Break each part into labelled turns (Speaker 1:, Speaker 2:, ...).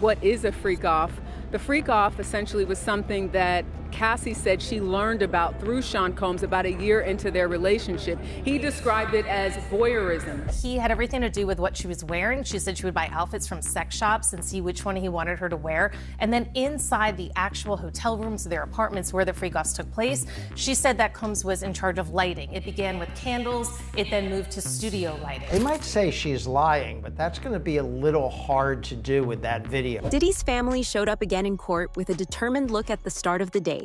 Speaker 1: what is a freak off. The freak off essentially was something that Cassie said she learned about through Sean Combs about a year into their relationship. He described it as voyeurism.
Speaker 2: He had everything to do with what she was wearing. She said she would buy outfits from sex shops and see which one he wanted her to wear. And then inside the actual hotel rooms, their apartments where the freak-offs took place, she said that Combs was in charge of lighting. It began with candles. It then moved to studio lighting.
Speaker 3: They might say she's lying, but that's going to be a little hard to do with that video.
Speaker 4: Diddy's family showed up again in court with a determined look at the start of the day.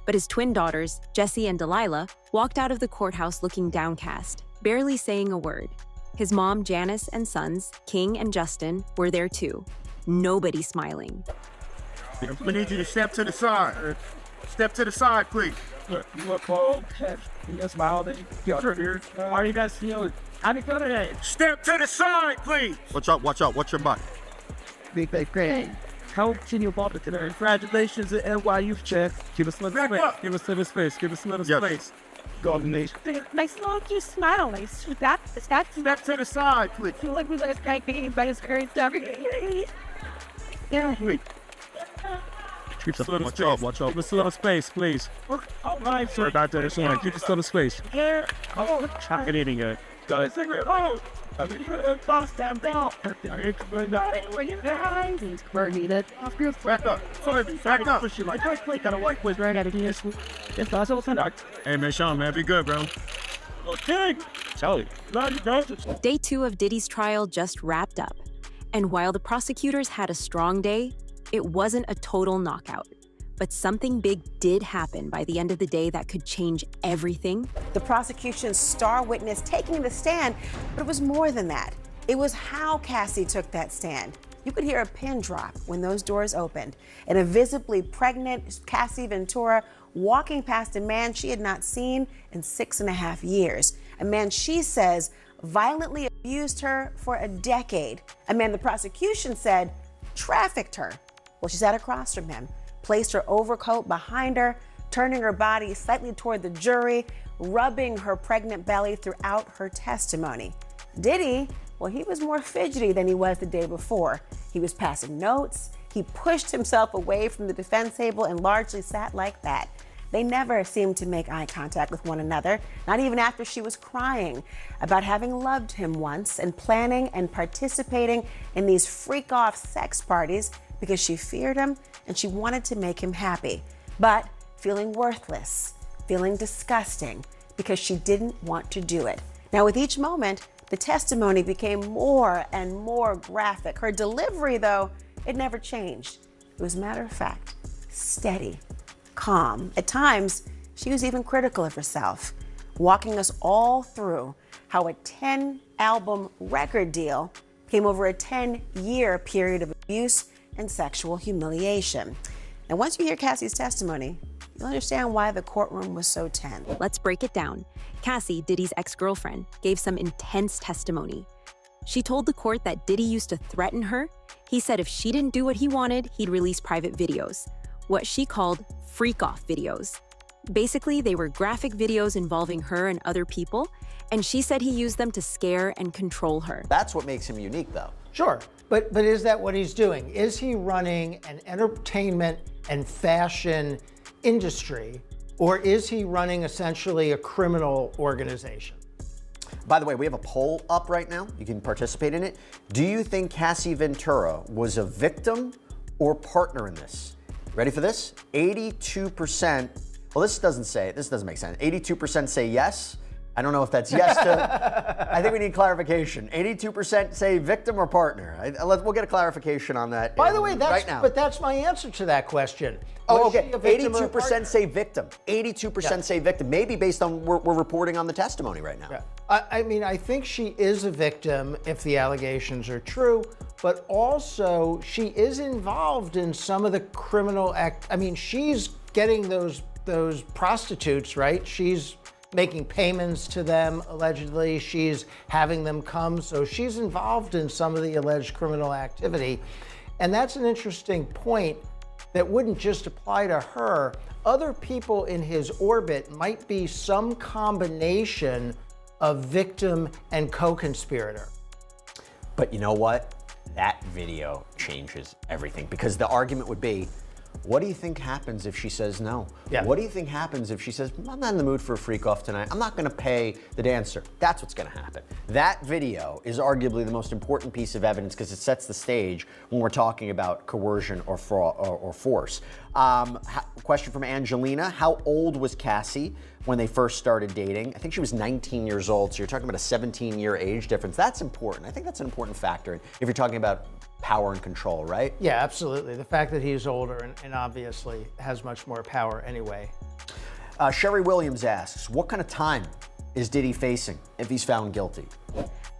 Speaker 4: But his twin daughters, Jessie and Delilah, walked out of the courthouse looking downcast, barely saying a word. His mom, Janice, and sons, King and Justin, were there too. Nobody smiling.
Speaker 5: We need you to step to the side. Step to the side, please.
Speaker 6: You look cold. You smile. Are you guys feeling? How do you feel today?
Speaker 5: Step to the side, please.
Speaker 7: Watch out, watch out. Watch your butt.
Speaker 6: Big great. How can you bump it today? Congratulations at NYU check. Give us a little space. Give us a little space. Give us a little space. Golden Nation.
Speaker 8: Nice little smile. Nice. That's
Speaker 5: step to the side, please.
Speaker 8: feel like we like being by his very stuff. Yeah.
Speaker 6: Wait. Keep us a little space. Watch out. Give us a little space, please. Oh, nice. Sorry about that. Give us a little space.
Speaker 8: Here.
Speaker 6: Oh, I'm eating it. Guys, oh.
Speaker 8: Boss down down.
Speaker 5: Back up. Sorry, back up.
Speaker 6: Hey, man, Sean, man, be good, bro. Okay. Charlie.
Speaker 4: Day 2 of Diddy's trial just wrapped up. And while the prosecutors had a strong day, it wasn't a total knockout. But something big did happen by the end of the day that could change everything.
Speaker 9: The prosecution's star witness taking the stand, but it was more than that. It was how Cassie took that stand. You could hear a pin drop when those doors opened, and a visibly pregnant Cassie Ventura walking past a man she had not seen in 6.5 years. A man she says violently abused her for a decade. A man the prosecution said trafficked her. Well, she sat across from him, placed her overcoat behind her, turning her body slightly toward the jury, rubbing her pregnant belly throughout her testimony. Diddy, well, he was more fidgety than he was the day before. He was passing notes. He pushed himself away from the defense table and largely sat like that. They never seemed to make eye contact with one another, not even after she was crying about having loved him once and planning and participating in these freak-off sex parties because she feared him and she wanted to make him happy, but feeling worthless, feeling disgusting because she didn't want to do it. Now, with each moment, the testimony became more and more graphic. Her delivery, though, it never changed. It was matter of fact, steady, calm. At times, she was even critical of herself, walking us all through how a 10-album record deal came over a 10-year period of abuse and sexual humiliation. And once you hear Cassie's testimony, you'll understand why the courtroom was so tense.
Speaker 4: Let's break it down. Cassie, Diddy's ex-girlfriend, gave some intense testimony. She told the court that Diddy used to threaten her. He said if she didn't do what he wanted, he'd release private videos, what she called freak-off videos. Basically, they were graphic videos involving her and other people, and she said he used them to scare and control her.
Speaker 10: That's what makes him unique, though.
Speaker 3: Sure, but is that what he's doing? Is he running an entertainment and fashion industry, or is he running essentially a criminal organization?
Speaker 10: By the way, we have a poll up right now. You can participate in it. Do you think Cassie Ventura was a victim or partner in this? Ready for this? 82%. Well, this doesn't make sense. 82% say yes. I don't know if that's yes to, I think we need clarification. 82% say victim or partner. We'll get a clarification on that.
Speaker 3: By the way,
Speaker 10: right now.
Speaker 3: But that's my answer to that question.
Speaker 10: Oh, okay. 82% say victim. 82% say victim. Maybe based on we're reporting on the testimony right now.
Speaker 3: Yeah. I mean, I think she is a victim if the allegations are true, but also she is involved in some of the criminal act. I mean, she's getting those prostitutes, right? She's making payments to them, allegedly. She's having them come. So she's involved in some of the alleged criminal activity. And that's an interesting point that wouldn't just apply to her. Other people in his orbit might be some combination of victim and co-conspirator.
Speaker 10: But you know what? That video changes everything, because the argument would be, what do you think happens if she says no?
Speaker 3: Yeah.
Speaker 10: What do you think happens if she says, I'm not in the mood for a freak off tonight, I'm not gonna pay the dancer? That's what's gonna happen. That video is arguably the most important piece of evidence because it sets the stage when we're talking about coercion or force. Question from Angelina, how old was Cassie when they first started dating? I think she was 19 years old, so you're talking about a 17-year age difference. That's important. I think that's an important factor if you're talking about power and control, right?
Speaker 3: Yeah, absolutely. The fact that he's older and obviously has much more power anyway.
Speaker 10: Sherry Williams asks, what kind of time is Diddy facing if he's found guilty?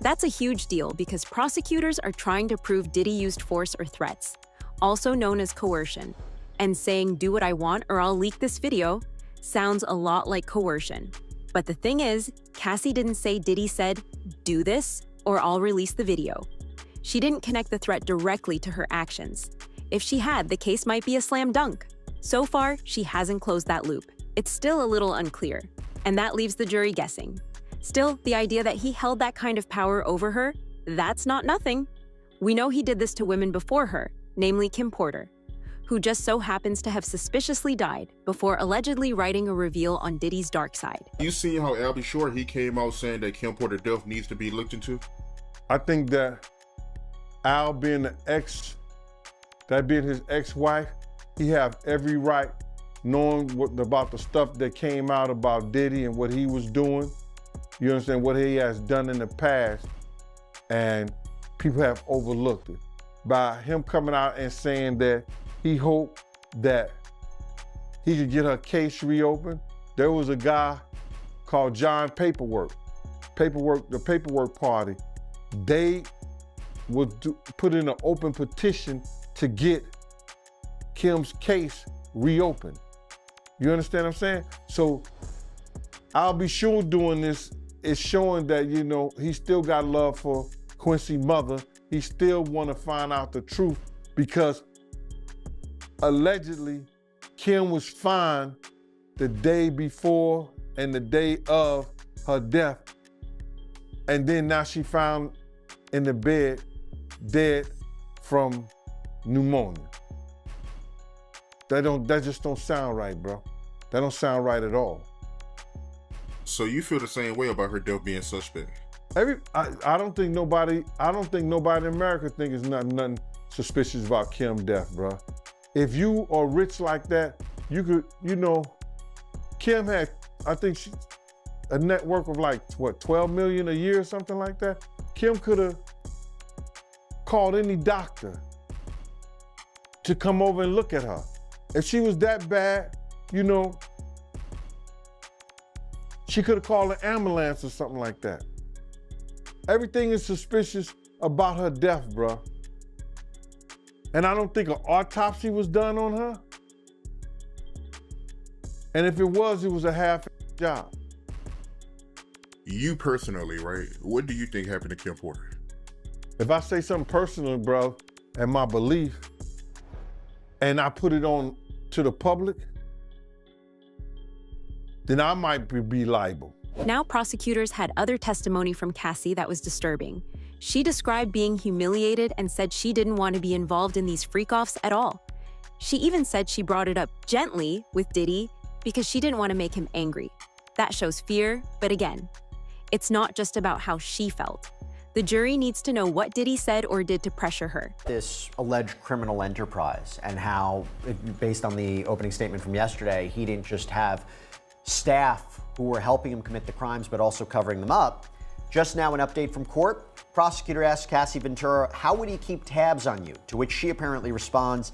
Speaker 4: That's a huge deal because prosecutors are trying to prove Diddy used force or threats, also known as coercion. And saying, do what I want or I'll leak this video, sounds a lot like coercion. But the thing is, Cassie didn't say Diddy said, do this or I'll release the video. She didn't connect the threat directly to her actions. If she had, the case might be a slam dunk. So far, she hasn't closed that loop. It's still a little unclear, and that leaves the jury guessing. Still, the idea that he held that kind of power over her, that's not nothing. We know he did this to women before her, namely Kim Porter, who just so happens to have suspiciously died before allegedly writing a reveal on Diddy's dark side.
Speaker 5: You seen how Albie Shore, he came out saying that Kim Porter death needs to be looked into?
Speaker 6: I think that Al being his ex-wife, he have every right, knowing about the stuff that came out about Diddy and what he was doing. You understand what he has done in the past, and people have overlooked it. By him coming out and saying that he hoped that he could get her case reopened. There was a guy called John Paperwork, the Paperwork Party. They would put in an open petition to get Kim's case reopened. You understand what I'm saying? So I'll be sure doing this is showing that, you know, he still got love for Quincy's mother. He still want to find out the truth because allegedly Kim was fine the day before and the day of her death. And then now she found in the bed dead from pneumonia. That just don't sound right, bro. That don't sound right at all.
Speaker 5: So you feel the same way about her death being suspect?
Speaker 6: I don't think nobody in America thinks there's nothing suspicious about Kim's death, bro. If you are rich like that, you could, you know, Kim had, I think a net worth of like, what, 12 million a year or something like that? Kim could have called any doctor to come over and look at her. If she was that bad, you know, she could have called an ambulance or something like that. Everything is suspicious about her death, bro. And I don't think an autopsy was done on her. And if it was a half job.
Speaker 5: You personally, right? What do you think happened to Kim Porter?
Speaker 6: If I say something personal, bro, and my belief, and I put it on to the public, then I might be liable.
Speaker 4: Now prosecutors had other testimony from Cassie that was disturbing. She described being humiliated and said she didn't want to be involved in these freak-offs at all. She even said she brought it up gently with Diddy because she didn't want to make him angry. That shows fear, but again, it's not just about how she felt. The jury needs to know what Diddy said or did to pressure her.
Speaker 10: This alleged criminal enterprise and how, based on the opening statement from yesterday, he didn't just have staff who were helping him commit the crimes, but also covering them up. Just now, an update from court. Prosecutor asked Cassie Ventura, how would he keep tabs on you? To which she apparently responds,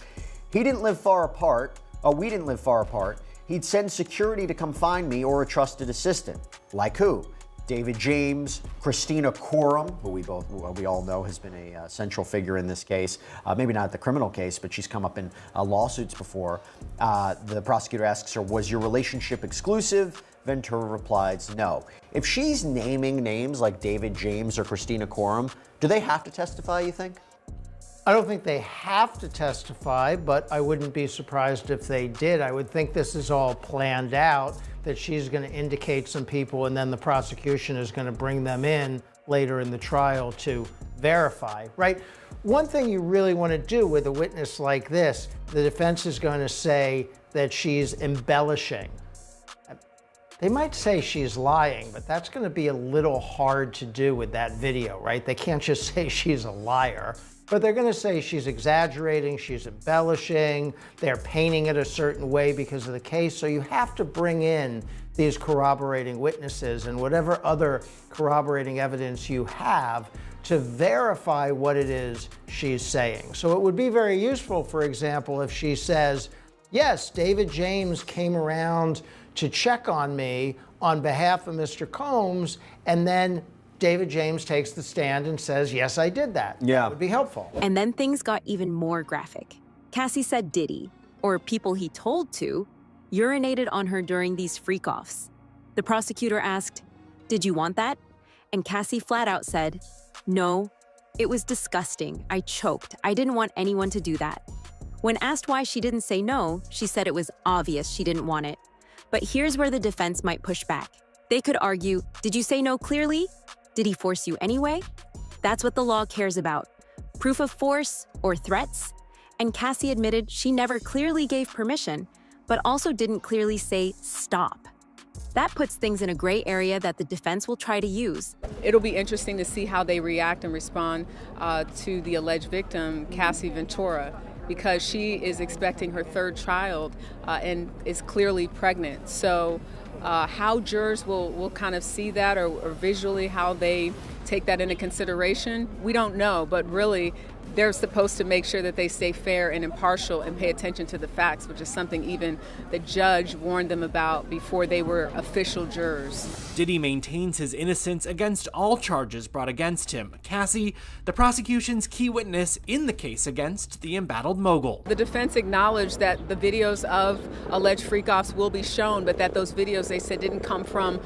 Speaker 10: he didn't live far apart. We didn't live far apart. He'd send security to come find me or a trusted assistant. Like who? David James, Christina Coram, who we all know has been a central figure in this case. Maybe not the criminal case, but she's come up in lawsuits before. The prosecutor asks her, was your relationship exclusive? Ventura replies, no. If she's naming names like David James or Christina Coram, do they have to testify, you think?
Speaker 3: I don't think they have to testify, but I wouldn't be surprised if they did. I would think this is all planned out, that she's going to indicate some people and then the prosecution is going to bring them in later in the trial to verify, right? One thing you really want to do with a witness like this, the defense is going to say that she's embellishing. They might say she's lying, but that's going to be a little hard to do with that video, right? They can't just say she's a liar, but they're going to say she's exaggerating, she's embellishing, they're painting it a certain way because of the case. So you have to bring in these corroborating witnesses and whatever other corroborating evidence you have to verify what it is she's saying. So it would be very useful, for example, if she says, yes, David James came around to check on me on behalf of Mr. Combs, and then David James takes the stand and says, yes, I did that.
Speaker 10: Yeah.
Speaker 3: That would be helpful.
Speaker 4: And then things got even more graphic. Cassie said Diddy, or people he told to, urinated on her during these freak-offs. The prosecutor asked, did you want that? And Cassie flat out said, no, it was disgusting. I choked. I didn't want anyone to do that. When asked why she didn't say no, she said it was obvious she didn't want it. But here's where the defense might push back. They could argue, did you say no clearly? Did he force you anyway? That's what the law cares about. Proof of force or threats. And Cassie admitted she never clearly gave permission, but also didn't clearly say stop. That puts things in a gray area that the defense will try to use.
Speaker 1: It'll be interesting to see how they react and respond to the alleged victim, Cassie Ventura, because she is expecting her third child and is clearly pregnant. So how jurors will kind of see that or visually how they take that into consideration, we don't know, but really they're supposed to make sure that they stay fair and impartial and pay attention to the facts, which is something even the judge warned them about before they were official jurors.
Speaker 7: Diddy maintains his innocence against all charges brought against him. Cassie, the prosecution's key witness in the case against the embattled mogul.
Speaker 1: The defense acknowledged that the videos of alleged freak-offs will be shown, but that those videos, they said, didn't come from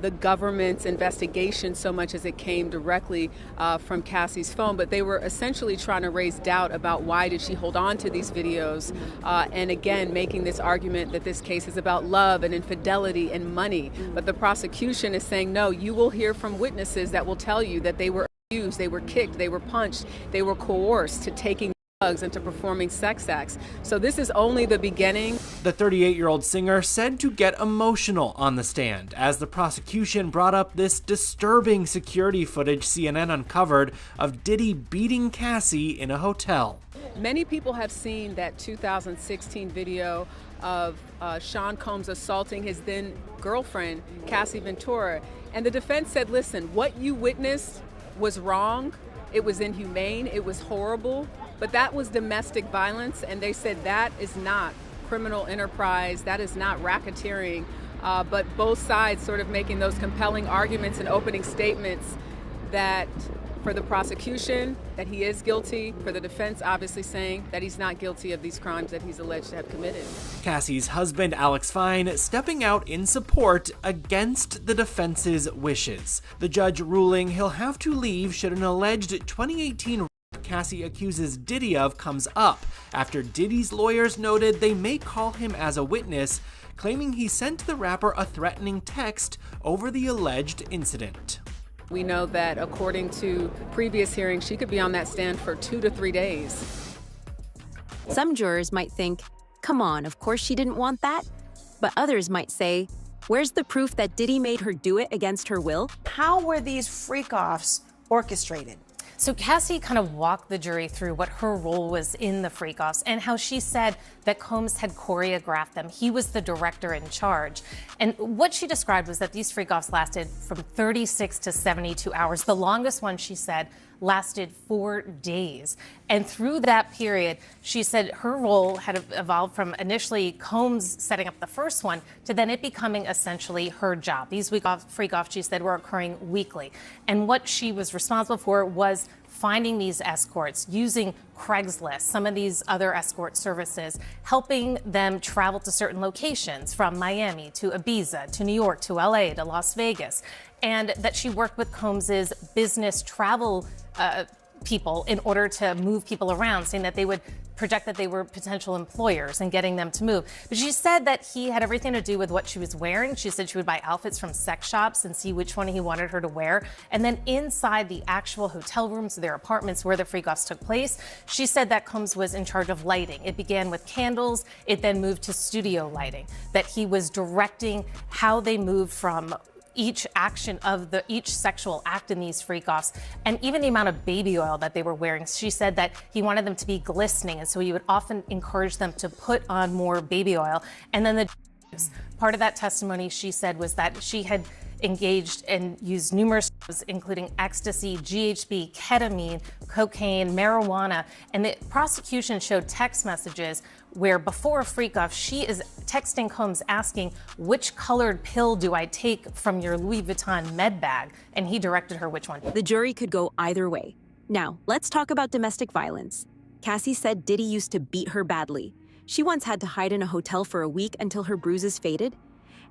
Speaker 1: the government's investigation so much as it came directly from Cassie's phone. But they were essentially trying to raise doubt about why did she hold on to these videos, and again making this argument that this case is about love and infidelity and money. But the prosecution is saying, no, you will hear from witnesses that will tell you that they were abused, they were kicked, they were punched, they were coerced to taking drugs and to performing sex acts. So this is only the beginning.
Speaker 7: The 38-year-old singer said to get emotional on the stand as the prosecution brought up this disturbing security footage CNN uncovered of Diddy beating Cassie in a hotel.
Speaker 1: Many people have seen that 2016 video of Sean Combs assaulting his then girlfriend, Cassie Ventura. And the defense said, listen, what you witnessed was wrong. It was inhumane. It was horrible. But that was domestic violence, and they said that is not criminal enterprise, that is not racketeering. But both sides sort of making those compelling arguments and opening statements that for the prosecution, that he is guilty, for the defense obviously saying that he's not guilty of these crimes that he's alleged to have committed.
Speaker 7: Cassie's husband, Alex Fine, stepping out in support against the defense's wishes. The judge ruling he'll have to leave should an alleged 2018 Cassie accuses Diddy of comes up after Diddy's lawyers noted they may call him as a witness, claiming he sent the rapper a threatening text over the alleged incident.
Speaker 1: We know that according to previous hearings, she could be on that stand for 2 to 3 days.
Speaker 4: Some jurors might think, come on, of course she didn't want that. But others might say, where's the proof that Diddy made her do it against her will?
Speaker 9: How were these freak-offs orchestrated?
Speaker 2: So Cassie kind of walked the jury through what her role was in the freak-offs and how she said that Combs had choreographed them. He was the director in charge. And what she described was that these freak-offs lasted from 36 to 72 hours. The longest one, she said, lasted 4 days. And through that period, she said her role had evolved from initially Combs setting up the first one to then it becoming essentially her job. These freak-offs, she said, were occurring weekly. And what she was responsible for was finding these escorts, using Craigslist, some of these other escort services, helping them travel to certain locations from Miami to Ibiza, to New York, to LA, to Las Vegas. And that she worked with Combs's business travel people in order to move people around, saying that they would project that they were potential employers and getting them to move. But she said that he had everything to do with what she was wearing. She said she would buy outfits from sex shops and see which one he wanted her to wear. And then inside the actual hotel rooms, their apartments where the freak-offs took place, she said that Combs was in charge of lighting. It began with candles. It then moved to studio lighting, that he was directing how they moved from each action of each sexual act in these freak-offs, and even the amount of baby oil that they were wearing. She said that he wanted them to be glistening, and so he would often encourage them to put on more baby oil. And then part of that testimony, she said, was that she had engaged and used numerous drugs, including ecstasy, GHB, ketamine, cocaine, marijuana. And the prosecution showed text messages where before a freak-off, she is texting Combs asking, which colored pill do I take from your Louis Vuitton med bag? And he directed her which one.
Speaker 4: The jury could go either way. Now, let's talk about domestic violence. Cassie said Diddy used to beat her badly. She once had to hide in a hotel for a week until her bruises faded.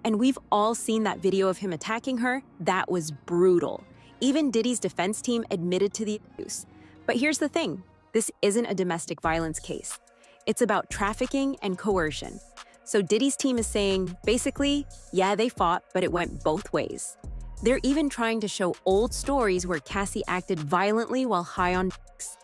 Speaker 4: And we've all seen that video of him attacking her. That was brutal. Even Diddy's defense team admitted to the abuse. But here's the thing. This isn't a domestic violence case. It's about trafficking and coercion. So Diddy's team is saying, basically, yeah, they fought, but it went both ways. They're even trying to show old stories where Cassie acted violently while high on drugs.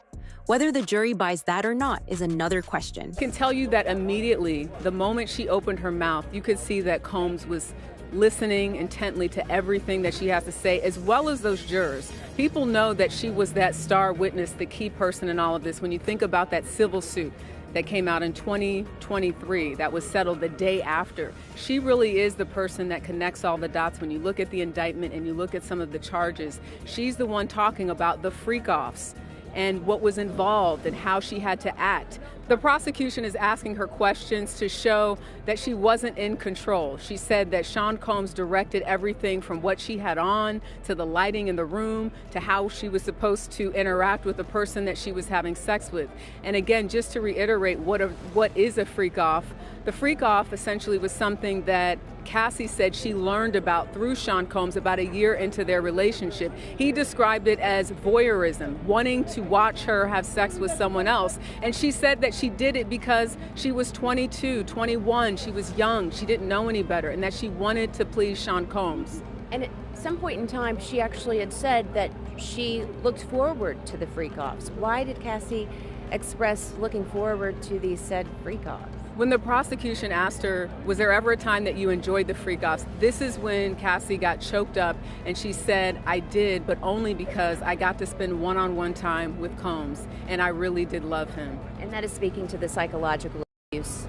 Speaker 4: Whether the jury buys that or not is another question.
Speaker 1: I can tell you that immediately, the moment she opened her mouth, you could see that Combs was listening intently to everything that she has to say, as well as those jurors. People know that she was that star witness, the key person in all of this. When you think about that civil suit that came out in 2023, that was settled the day after, she really is the person that connects all the dots. When you look at the indictment and you look at some of the charges, she's the one talking about the freak-offs and what was involved and how she had to act. The prosecution is asking her questions to show that she wasn't in control. She said that Sean Combs directed everything from what she had on to the lighting in the room to how she was supposed to interact with the person that she was having sex with. And again, just to reiterate what is a freak-off, the freak-off essentially was something that Cassie said she learned about through Sean Combs about a year into their relationship. He described it as voyeurism, wanting to watch her have sex with someone else. And she said that she did it because she was 22, 21, she was young, she didn't know any better, and that she wanted to please Sean Combs.
Speaker 11: And at some point in time, she actually had said that she looked forward to the freak-offs. Why did Cassie express looking forward to these said freak-offs?
Speaker 1: When the prosecution asked her, was there ever a time that you enjoyed the freak-offs? This is when Cassie got choked up and she said, I did, but only because I got to spend one-on-one time with Combs, and I really did love him.
Speaker 11: And that is speaking to the psychological abuse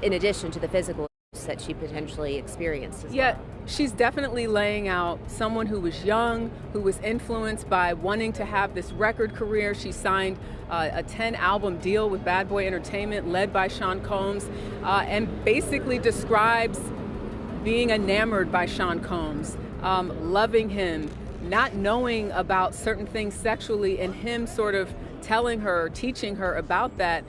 Speaker 11: in addition to the physical abuse that she potentially experienced as well.
Speaker 1: She's definitely laying out someone who was young, who was influenced by wanting to have this record career. She signed a 10-album deal with Bad Boy Entertainment led by Sean Combs, and basically describes being enamored by Sean Combs, loving him, not knowing about certain things sexually, and him sort of telling her, teaching her about that.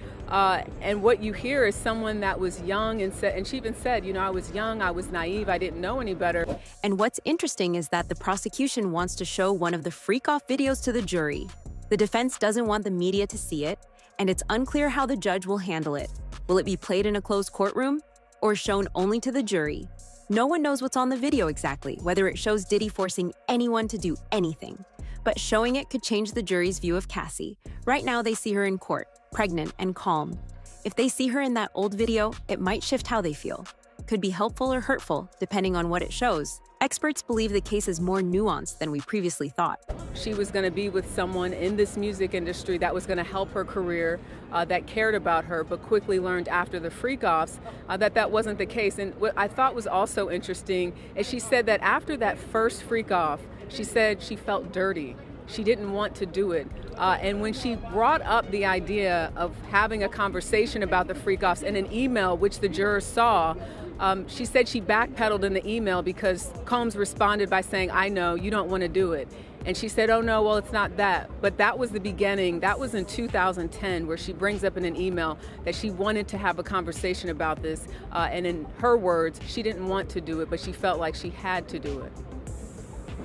Speaker 1: And what you hear is someone that was young and she even said, you know, I was young, I was naive, I didn't know any better.
Speaker 4: And what's interesting is that the prosecution wants to show one of the freak-off videos to the jury. The defense doesn't want the media to see it, and it's unclear how the judge will handle it. Will it be played in a closed courtroom or shown only to the jury? No one knows what's on the video exactly, whether it shows Diddy forcing anyone to do anything. But showing it could change the jury's view of Cassie. Right now, they see her in court, pregnant and calm. If they see her in that old video, it might shift how they feel. Could be helpful or hurtful, depending on what it shows. Experts believe the case is more nuanced than we previously thought.
Speaker 1: She was going to be with someone in this music industry that was going to help her career, that cared about her, but quickly learned after the freak-offs that wasn't the case. And what I thought was also interesting is she said that after that first freak-off, she said she felt dirty. She didn't want to do it. And when she brought up the idea of having a conversation about the freak-offs in an email, which the jurors saw, she said she backpedaled in the email because Combs responded by saying, I know, you don't want to do it. And she said, oh no, well, it's not that. But that was the beginning. That was in 2010, where she brings up in an email that she wanted to have a conversation about this. And in her words, she didn't want to do it, but she felt like she had to do it.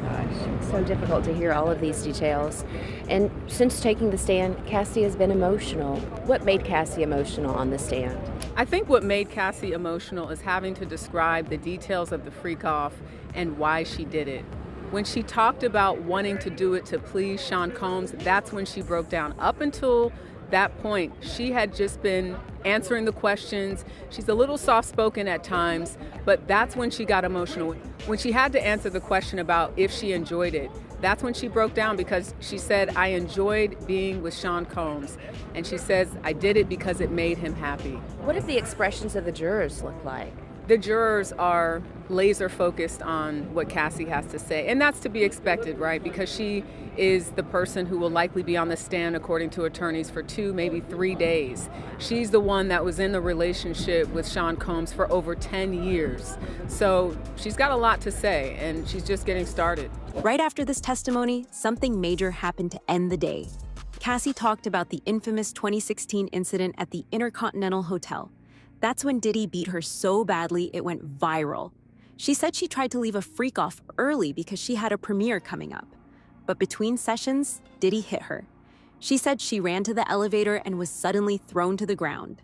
Speaker 11: Gosh, it's so difficult to hear all of these details. And since taking the stand, Cassie has been emotional. What made Cassie emotional on the stand?
Speaker 1: I think what made Cassie emotional is having to describe the details of the freak-off and why she did it. When she talked about wanting to do it to please Sean Combs, that's when she broke down. Up until that point, she had just been answering the questions. She's a little soft-spoken at times, but that's when she got emotional. When she had to answer the question about if she enjoyed it, that's when she broke down, because she said, I enjoyed being with Sean Combs. And she says, I did it because it made him happy.
Speaker 11: What did the expressions of the jurors look like?
Speaker 1: The jurors are laser focused on what Cassie has to say. And that's to be expected, right? Because she is the person who will likely be on the stand, according to attorneys, for 2, maybe 3 days. She's the one that was in the relationship with Sean Combs for over 10 years. So she's got a lot to say, and she's just getting started.
Speaker 4: Right after this testimony, something major happened to end the day. Cassie talked about the infamous 2016 incident at the Intercontinental Hotel. That's when Diddy beat her so badly it went viral. She said she tried to leave a freak-off early because she had a premiere coming up. But between sessions, Diddy hit her. She said she ran to the elevator and was suddenly thrown to the ground.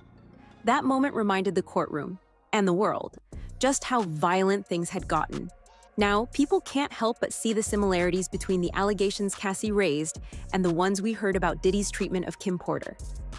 Speaker 4: That moment reminded the courtroom, and the world, just how violent things had gotten. Now, people can't help but see the similarities between the allegations Cassie raised and the ones we heard about Diddy's treatment of Kim Porter.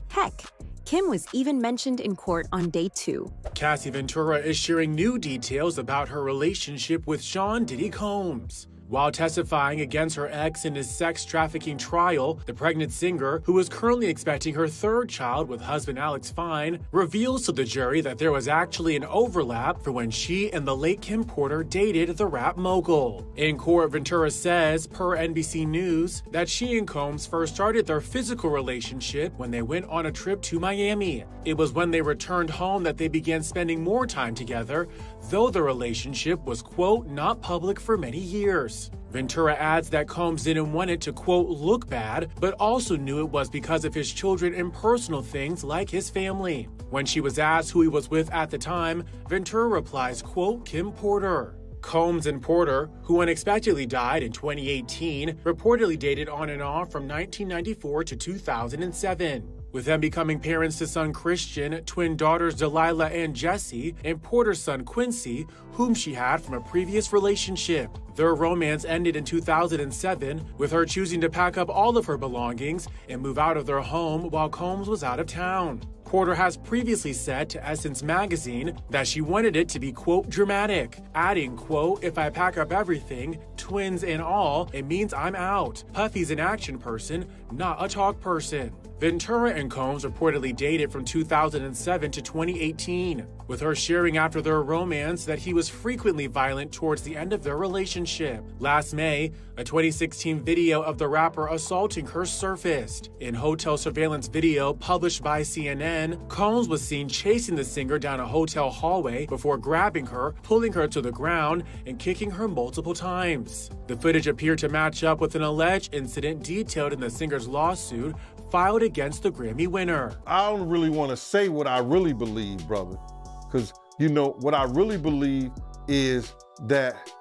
Speaker 4: Heck, Kim was even mentioned in court on day 2.
Speaker 7: Cassie Ventura is sharing new details about her relationship with Sean Diddy Combs. While testifying against her ex in his sex trafficking trial, the pregnant singer, who is currently expecting her 3rd child with husband Alex Fine, reveals to the jury that there was actually an overlap for when she and the late Kim Porter dated the rap mogul. In court, Ventura says, per NBC News, that she and Combs first started their physical relationship when they went on a trip to Miami. It was when they returned home that they began spending more time together, though the relationship was, quote, not public for many years. Ventura adds that Combs didn't want it to, quote, look bad, but also knew it was because of his children and personal things like his family. When she was asked who he was with at the time, Ventura replies, quote, Kim Porter. Combs and Porter, who unexpectedly died in 2018, reportedly dated on and off from 1994 to 2007. With them becoming parents to son Christian, twin daughters Delilah and Jessie, and Porter's son Quincy, whom she had from a previous relationship. Their romance ended in 2007, with her choosing to pack up all of her belongings and move out of their home while Combs was out of town. Porter has previously said to Essence magazine that she wanted it to be, quote, dramatic, adding, quote, if I pack up everything, twins and all, it means I'm out. Puffy's an action person, not a talk person. Ventura and Combs reportedly dated from 2007 to 2018, with her sharing after their romance that he was frequently violent towards the end of their relationship. Last May, a 2016 video of the rapper assaulting her surfaced. In hotel surveillance video published by CNN, Combs was seen chasing the singer down a hotel hallway before grabbing her, pulling her to the ground, and kicking her multiple times. The footage appeared to match up with an alleged incident detailed in the singer's lawsuit filed against the Grammy winner.
Speaker 6: I don't really want to say what I really believe, brother, because, you know, what I really believe is that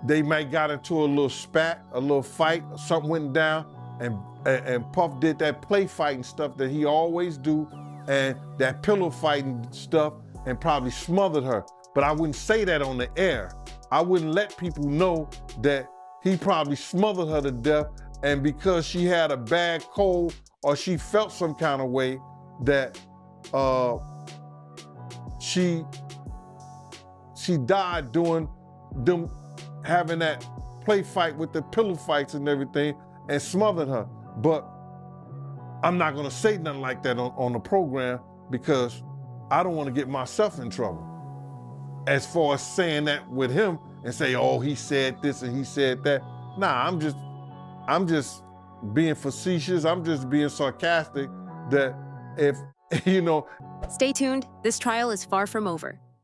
Speaker 6: they might got into a little spat, a little fight, something went down, and Puff did that play fighting stuff that he always do, and that pillow fighting stuff, and probably smothered her. But I wouldn't say that on the air. I wouldn't let people know that he probably smothered her to death, and because she had a bad cold or she felt some kind of way that she died doing them having that play fight with the pillow fights and everything and smothered her. But I'm not gonna say nothing like that on the program because I don't want to get myself in trouble. As far as saying that with him and say, oh, he said this and he said that. Nah, I'm just being facetious. I'm just being sarcastic that if, you know.
Speaker 4: Stay tuned. This trial is far from over.